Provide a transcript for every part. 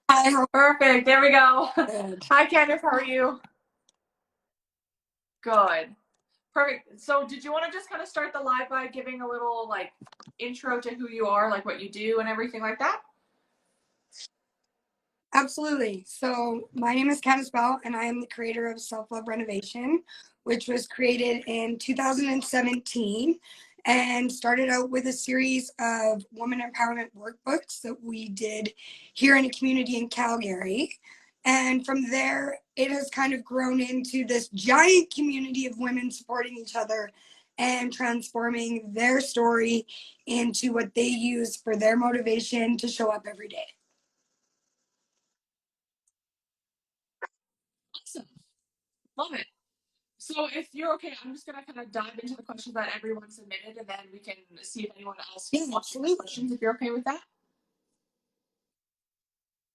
Hi, Perfect. There we go. good. Hi, Candace. How are you? Good. Perfect. So, did you want to just kind of start the live by giving a little intro to who you are, like what you do, and everything like that? Absolutely. So, my name is Candice Bell, and I am the creator of Self Love Renovation, which was created in 2017 and started out with a series of woman empowerment workbooks that we did here in a community in Calgary. And from there, it has kind of grown into this giant community of women supporting each other and transforming their story into what they use for their motivation to show up every day. Awesome. Love it. So, if you're okay, I'm just going to kind of dive into the questions that everyone submitted, and then we can see if anyone else Yeah, wants to ask absolutely. questions, if you're okay with that.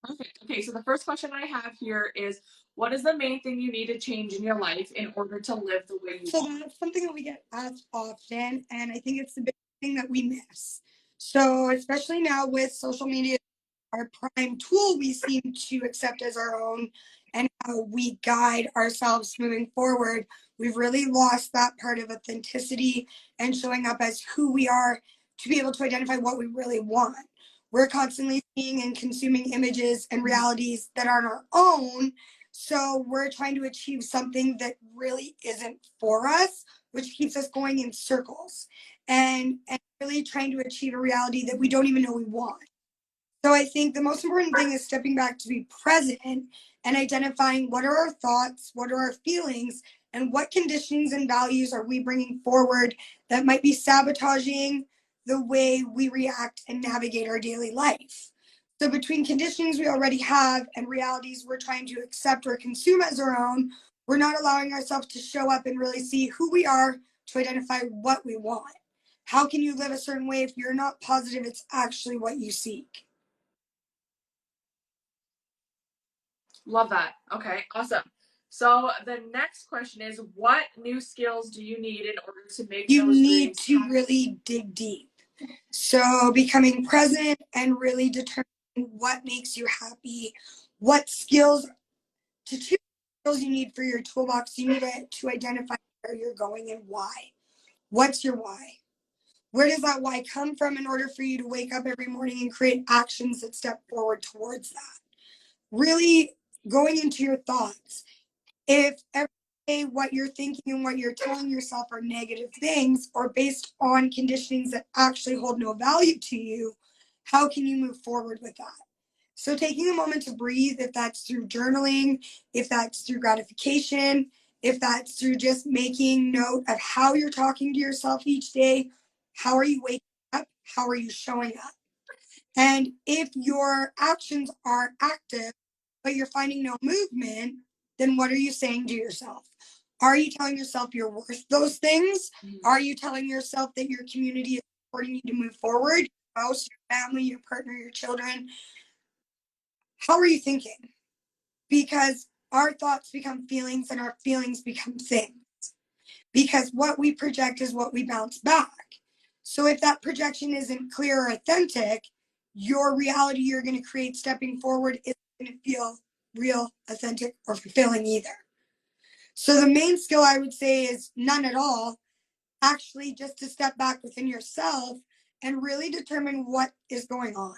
Perfect. Okay, so the first question I have here is, what is the main thing you need to change in your life in order to live the way you So want? that's something that we get asked often, and I think it's the big thing that we miss. So, especially now with social media, our prime tool we seem to accept as our own, and how we guide ourselves moving forward, we've really lost that part of authenticity and showing up as who we are to be able to identify what we really want. We're constantly seeing and consuming images and realities that aren't our own. So we're trying to achieve something that really isn't for us, which keeps us going in circles and really trying to achieve a reality that we don't even know we want. So I think the most important thing is stepping back to be present and identifying what are our thoughts, what are our feelings, and what conditions and values are we bringing forward that might be sabotaging the way we react and navigate our daily life. So between conditions we already have and realities we're trying to accept or consume as our own, we're not allowing ourselves to show up and really see who we are to identify what we want. How can you live a certain way if you're not positive it's actually what you seek? Love that. Okay, awesome. So the next question is, what new skills do you need in order to make You those need dreams to happen? really dig deep. So, becoming present and really determining what makes you happy, what skills to choose skills you need for your toolbox. You need to identify where you're going and why. What's your why? Where does that why come from in order for you to wake up every morning and create actions that step forward towards that? Really going into your thoughts. If every day what you're thinking and what you're telling yourself are negative things or based on conditionings that actually hold no value to you, how can you move forward with that? So, taking a moment to breathe, if that's through journaling, if that's through gratification, if that's through just making note of how you're talking to yourself each day, how are you waking up? How are you showing up? And if your actions are active, but you're finding no movement, then what are you saying to yourself? Are you telling yourself you're worth those things? Are you telling yourself that your community is supporting you to move forward? Your spouse, your family, your partner, your children? How are you thinking? Because our thoughts become feelings and our feelings become things. Because what we project is what we bounce back. So if that projection isn't clear or authentic, your reality you're going to create stepping forward isn't going to feel real, authentic, or fulfilling either. So the main skill I would say is none at all, actually just to step back within yourself and really determine what is going on.